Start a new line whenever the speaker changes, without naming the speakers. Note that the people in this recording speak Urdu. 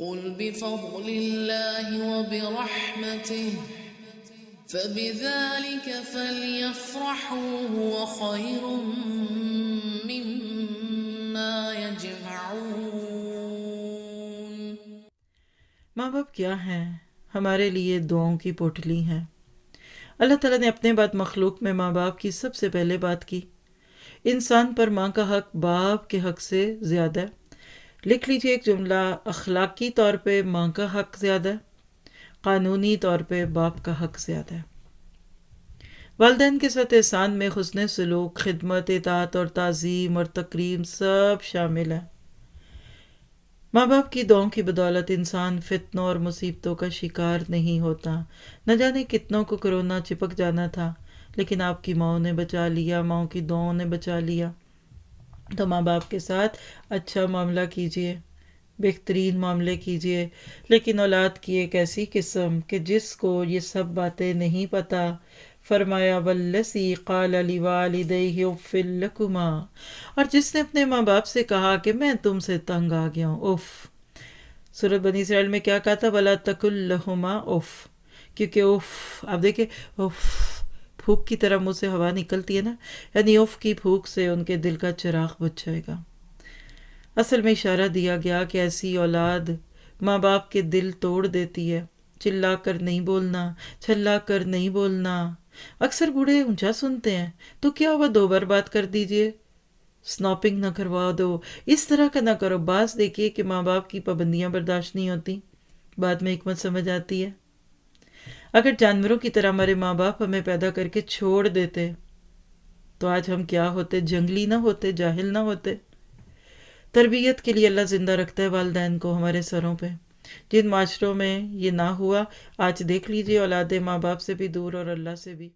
قل بفضل اللہ وبرحمتہ فبذلك فليفرحوا هو خير مما يجمعون۔
ماں باپ کیا ہیں؟ ہمارے لیے دعاؤں کی پوٹلی ہیں۔ اللہ تعالیٰ نے اپنے بعد مخلوق میں ماں باپ کی سب سے پہلے بات کی۔ انسان پر ماں کا حق باپ کے حق سے زیادہ ہے۔ لکھ لیجئے ایک جملہ، اخلاقی طور پہ ماں کا حق زیادہ ہے، قانونی طور پہ باپ کا حق زیادہ ہے۔ والدین کے ساتھ احسان میں حسن سلوک، خدمت، اطاعت اور تعظیم اور تکریم سب شامل ہے۔ ماں باپ کی دعاؤں کی بدولت انسان فتنوں اور مصیبتوں کا شکار نہیں ہوتا۔ نہ جانے کتنوں کو کرونا چپک جانا تھا، لیکن آپ کی ماؤں نے بچا لیا، ماؤں کی دعاؤں نے بچا لیا۔ تو ماں باپ کے ساتھ اچھا معاملہ کیجئے، بہترین معاملے کیجئے۔ لیکن اولاد کی ایک ایسی قسم کہ جس کو یہ سب باتیں نہیں پتہ، فرمایا والذی قال لوالدیہ اف لکما، اور جس نے اپنے ماں باپ سے کہا کہ میں تم سے تنگ آ گیا ہوں، اف۔ سورۃ بنی اسرائیل میں کیا کہا تھا؟ ولا تقل لہما اف، کیونکہ اف، آپ دیکھیں اف پھونک کی طرح منہ سے ہوا نکلتی ہے نا، یعنی اف کی پھونک سے ان کے دل کا چراغ بجھ جائے گا۔ اصل میں اشارہ دیا گیا کہ ایسی اولاد ماں باپ کے دل توڑ دیتی ہے۔ چلا کر نہیں بولنا، چھلا کر نہیں بولنا۔ اکثر بوڑھے اونچا سنتے ہیں تو کیا ہوا، 2 بار بات کر دیجئے، سناپنگ نہ کروا دو، اس طرح کا نہ کرو۔ بعض دیکھیے کہ ماں باپ کی پابندیاں برداشت نہیں ہوتی، بعد میں حکمت سمجھ آتی ہے۔ اگر جانوروں کی طرح ہمارے ماں باپ ہمیں پیدا کر کے چھوڑ دیتے تو آج ہم کیا ہوتے؟ جنگلی نہ ہوتے، جاہل نہ ہوتے۔ تربیت کے لیے اللہ زندہ رکھتا ہے والدین کو ہمارے سروں پہ۔ جن معاشروں میں یہ نہ ہوا، آج دیکھ لیجئے اولادیں ماں باپ سے بھی دور اور اللہ سے بھی۔